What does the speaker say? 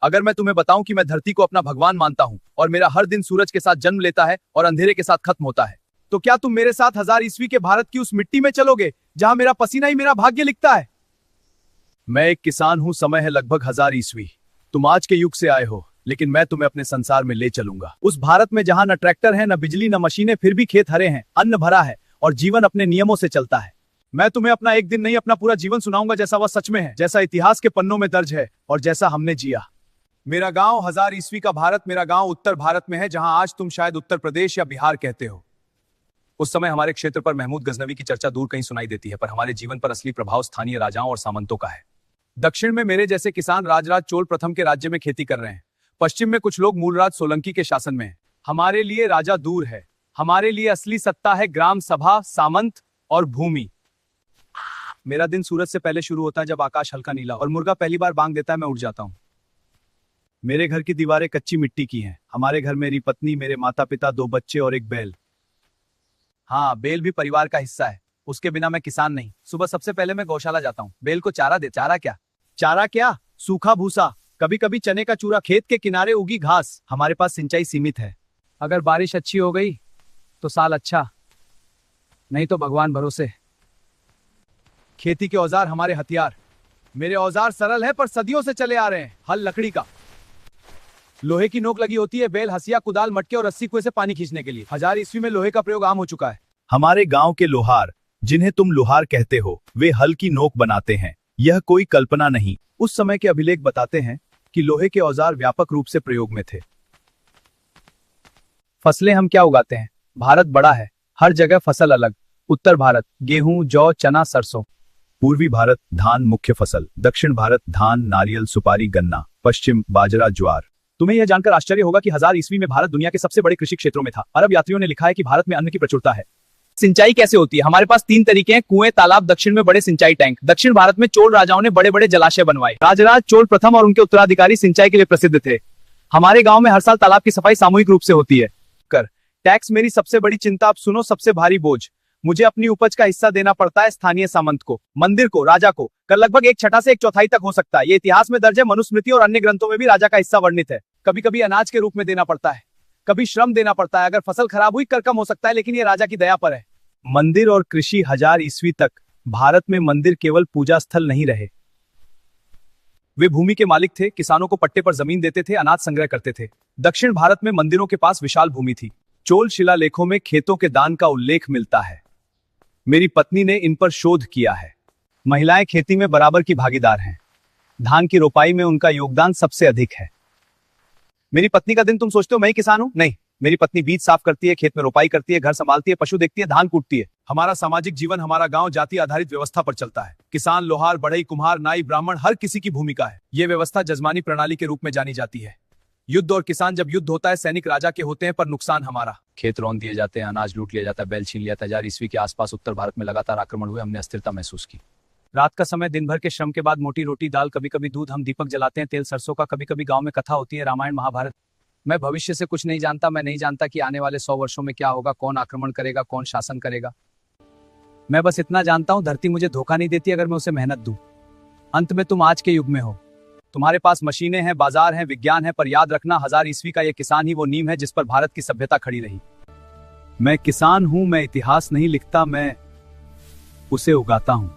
अगर मैं तुम्हें बताऊं कि मैं धरती को अपना भगवान मानता हूं और मेरा हर दिन सूरज के साथ जन्म लेता है और अंधेरे के साथ खत्म होता है, तो क्या तुम मेरे साथ 1000 ईस्वी के भारत की उस मिट्टी में चलोगे जहां मेरा पसीना ही मेरा भाग्य लिखता है? मैं एक किसान हूं, समय है लगभग 1000 ईस्वी। तुम आज के युग से आए हो, लेकिन मैं तुम्हें अपने संसार में ले चलूंगा, उस भारत में जहां न ट्रैक्टर है, न बिजली, न मशीनें, फिर भी खेत हरे हैं, अन्न भरा है और जीवन अपने नियमों से चलता है। मैं तुम्हें अपना एक दिन नहीं, अपना पूरा जीवन सुनाऊंगा, जैसा वह सच में है, जैसा इतिहास के पन्नों में दर्ज है और जैसा हमने जिया। मेरा गांव 1000 ईस्वी का भारत, मेरा गांव उत्तर भारत में है, जहां आज तुम शायद उत्तर प्रदेश या बिहार कहते हो। उस समय हमारे क्षेत्र पर महमूद गजनवी की चर्चा दूर कहीं सुनाई देती है, पर हमारे जीवन पर असली प्रभाव स्थानीय राजाओं और सामंतों का है। दक्षिण में मेरे जैसे किसान राजराज चोल प्रथम के राज्य में खेती कर रहे हैं। पश्चिम में कुछ लोग मूलराज सोलंकी के शासन में हैं। हमारे लिए राजा दूर है, हमारे लिए असली सत्ता है ग्राम सभा, सामंत और भूमि। मेरा दिन सूरज से पहले शुरू होता है, जब आकाश हल्का नीला और मुर्गा पहली बार बांग देता है, मैं उठ जाता हूं। मेरे घर की दीवारें कच्ची मिट्टी की हैं। हमारे घर मेरी पत्नी, मेरे माता पिता, 2 बच्चे और एक बैल। हाँ, बैल भी परिवार का हिस्सा है, उसके बिना मैं किसान नहीं। सुबह सबसे पहले मैं गौशाला जाता हूँ, बैल को चारा चारा क्या, सूखा भूसा, कभी कभी चने का चूरा, खेत के किनारे उगी घास। हमारे पास सिंचाई सीमित है, अगर बारिश अच्छी हो गई तो साल अच्छा, नहीं तो भगवान भरोसे। खेती के औजार हमारे हथियार। मेरे औजार सरल है पर सदियों से चले आ रहे हैं। हल लकड़ी का, लोहे की नोक लगी होती है, बैल हसिया, कुदाल, मटके और रस्सी कुएं से पानी खींचने के लिए। 1000 ईस्वी में लोहे का प्रयोग आम हो चुका है। हमारे गांव के लोहार, जिन्हें तुम लोहार कहते हो, वे हल की नोक बनाते हैं। यह कोई कल्पना नहीं, उस समय के अभिलेख बताते हैं कि लोहे के औजार व्यापक रूप से प्रयोग में थे। फसलें हम क्या उगाते हैं? भारत बड़ा है, हर जगह फसल अलग। उत्तर भारत गेहूं, जौ, चना, सरसों। पूर्वी भारत धान मुख्य फसल, दक्षिण भारत धान, नारियल, सुपारी, गन्ना, पश्चिम बाजरा, ज्वार। तुम्हें यह जानकर आश्चर्य होगा कि 1000 ईस्वी में भारत दुनिया के सबसे बड़े कृषि क्षेत्रों में था। अरब यात्रियों ने लिखा है कि भारत में अन्न की प्रचुरता है। सिंचाई कैसे होती है? हमारे पास 3 तरीके हैं, कुएं, तालाब, दक्षिण में बड़े सिंचाई टैंक। दक्षिण भारत में चोल राजाओं ने बड़े बड़े जलाशय बनवाए। राजराज चोल प्रथम और उनके उत्तराधिकारी सिंचाई के लिए प्रसिद्ध थे। हमारे गांव में हर साल तालाब की सफाई सामूहिक रूप से होती है। कर टैक्स मेरी सबसे बड़ी चिंता। अब सुनो, सबसे भारी बोझ। मुझे अपनी उपज का हिस्सा देना पड़ता है स्थानीय सामंत को, मंदिर को, राजा को। कर लगभग 1/6 से 1/4 तक हो सकता है। ये इतिहास में दर्ज है, मनुस्मृति और अन्य ग्रंथों में भी राजा का हिस्सा वर्णित है। कभी कभी अनाज के रूप में देना पड़ता है, कभी श्रम देना पड़ता है। अगर फसल खराब हुई कर कम हो सकता है, लेकिन ये राजा की दया पर है। मंदिर और कृषि 1000 ईस्वी तक भारत में मंदिर केवल पूजा स्थल नहीं रहे, वे भूमि के मालिक थे, किसानों को पट्टे पर जमीन देते थे, अनाज संग्रह करते थे। दक्षिण भारत में मंदिरों के पास विशाल भूमि थी। चोल शिलालेखों में खेतों के दान का उल्लेख मिलता है। मेरी पत्नी ने इन पर शोध किया है। महिलाएं खेती में बराबर की भागीदार हैं। धान की रोपाई में उनका योगदान सबसे अधिक है। मेरी पत्नी का दिन तुम सोचते हो मैं ही किसान हूं? नहीं, मेरी पत्नी बीज साफ करती है, खेत में रोपाई करती है, घर संभालती है, पशु देखती है, धान कूटती है। हमारा सामाजिक जीवन, हमारा गांव जाति आधारित व्यवस्था पर चलता है। किसान, लोहार, बढ़ई, कुम्हार, नाई, ब्राह्मण, हर किसी की भूमिका है। यह व्यवस्था जजमानी प्रणाली के रूप में जानी जाती है। युद्ध और किसान, जब युद्ध होता है सैनिक राजा के होते हैं, पर नुकसान हमारा। खेत रौंद दिए जाते हैं, अनाज लूट लिया जाता है, बैल छीन लिया जाता है। 1000 ईस्वी के आसपास उत्तर भारत में लगातार आक्रमण हुए, हमने अस्थिरता महसूस की। रात का समय, दिन भर के श्रम के बाद मोटी रोटी, दाल, कभी कभी दूध, हम दीपक जलाते हैं, तेल सरसों का। कभी कभी गांव में कथा होती है, रामायण, महाभारत। मैं भविष्य से कुछ नहीं जानता। मैं नहीं जानता कि आने वाले 100 वर्षों में क्या होगा, कौन आक्रमण करेगा, कौन शासन करेगा। मैं बस इतना जानता हूं, धरती मुझे धोखा नहीं देती अगर मैं उसे मेहनत दूं। अंत में तुम आज के युग में हो, तुम्हारे पास मशीनें हैं, बाजार हैं, विज्ञान है, पर याद रखना 1000 ईस्वी का ये किसान ही वो नींव है जिस पर भारत की सभ्यता खड़ी रही। मैं किसान हूं, मैं इतिहास नहीं लिखता, मैं उसे उगाता हूं।